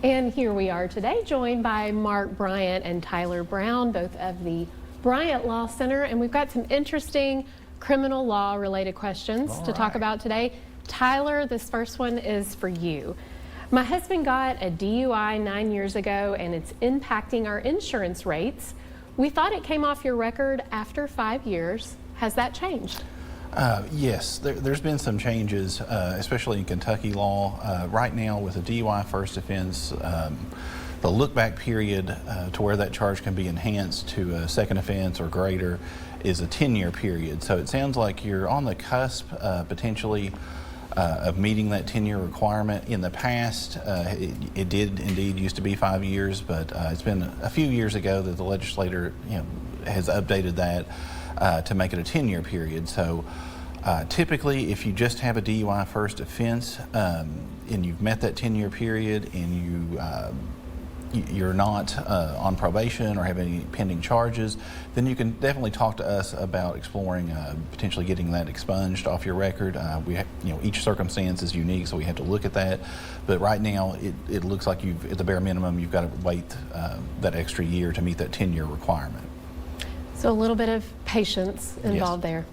And here we are today, joined by Mark Bryant and Tyler Brown, both of the Bryant Law Center. And we've got some interesting criminal law related questions to talk about today. Tyler, this first one is for you. My husband got a DUI 9 years ago and it's impacting our insurance rates. We thought it came off your record after 5 years. Has that changed? Yes, there's been some changes, especially in Kentucky law. Right now with a DUI first offense, the look-back period to where that charge can be enhanced to a second offense or greater is a 10-year period. So it sounds like you're on the cusp, potentially, of meeting that 10-year requirement. In the past, it did indeed used to be 5 years, but it's been a few years ago that the legislator has updated that to make it a 10-year period. So typically, if you just have a DUI first offense and you've met that 10-year period and you're not on probation or have any pending charges, then you can definitely talk to us about exploring potentially getting that expunged off your record. Each circumstance is unique, so we have to look at that. But right now, it looks like at the bare minimum, you've got to wait that extra year to meet that 10-year requirement. So a little bit of patience involved there.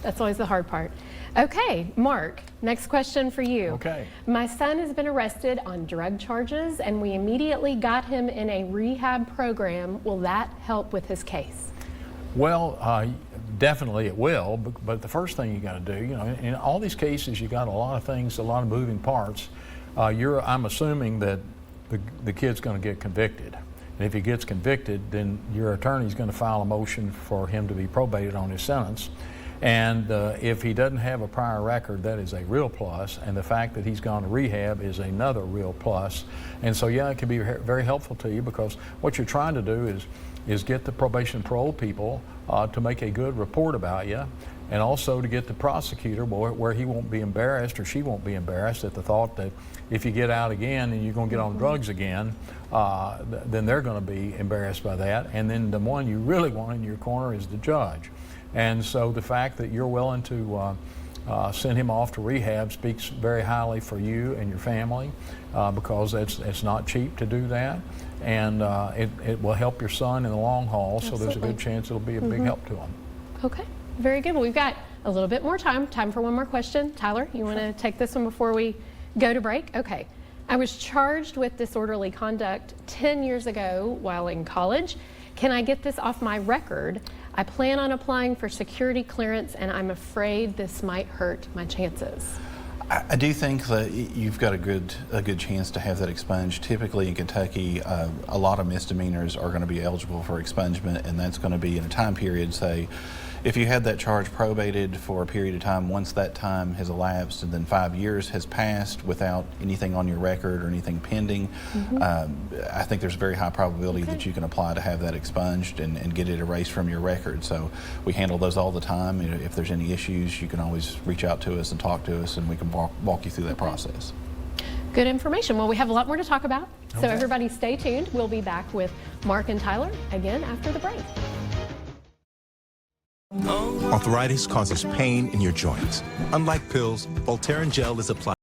That's always the hard part. Okay, Mark, next question for you. Okay. My son has been arrested on drug charges and we immediately got him in a rehab program. Will that help with his case? Well, definitely it will, but the first thing you got to do, in all these cases you got a lot of things, a lot of moving parts. I'm assuming that the kid's going to get convicted. And if he gets convicted, then your attorney's going to file a motion for him to be probated on his sentence. And if he doesn't have a prior record, that is a real plus. And the fact that he's gone to rehab is another real plus. And so, yeah, it can be very helpful to you, because what you're trying to do is get the probation and parole people to make a good report about you, and also to get the prosecutor where he won't be embarrassed or she won't be embarrassed at the thought that if you get out again and you're going to get on drugs again, then they're going to be embarrassed by that. And then the one you really want in your corner is the judge. And so the fact that you're willing to send him off to rehab speaks very highly for you and your family, because it's not cheap to do that. And it will help your son in the long haul. Absolutely. So there's a good chance it'll be a big help to him. Okay, very good. Well, we've got a little bit more time for one more question. Tyler, you want to take this one before we go to break? Okay. I was charged with disorderly conduct 10 years ago while in college. Can I get this off my record? I plan on applying for security clearance and I'm afraid this might hurt my chances. I do think that you've got a good chance to have that expunged. Typically in Kentucky, a lot of misdemeanors are going to be eligible for expungement, and that's going to be in a time period, say, if you had that charge probated for a period of time, once that time has elapsed and then 5 years has passed without anything on your record or anything pending, I think there's a very high probability that you can apply to have that expunged and get it erased from your record. So we handle those all the time. If there's any issues, you can always reach out to us and talk to us, and we can walk you through that process. Good information. Well, we have a lot more to talk about, so everybody stay tuned. We'll be back with Mark and Tyler again after the break. Arthritis causes pain in your joints. Unlike pills, Voltaren gel is applied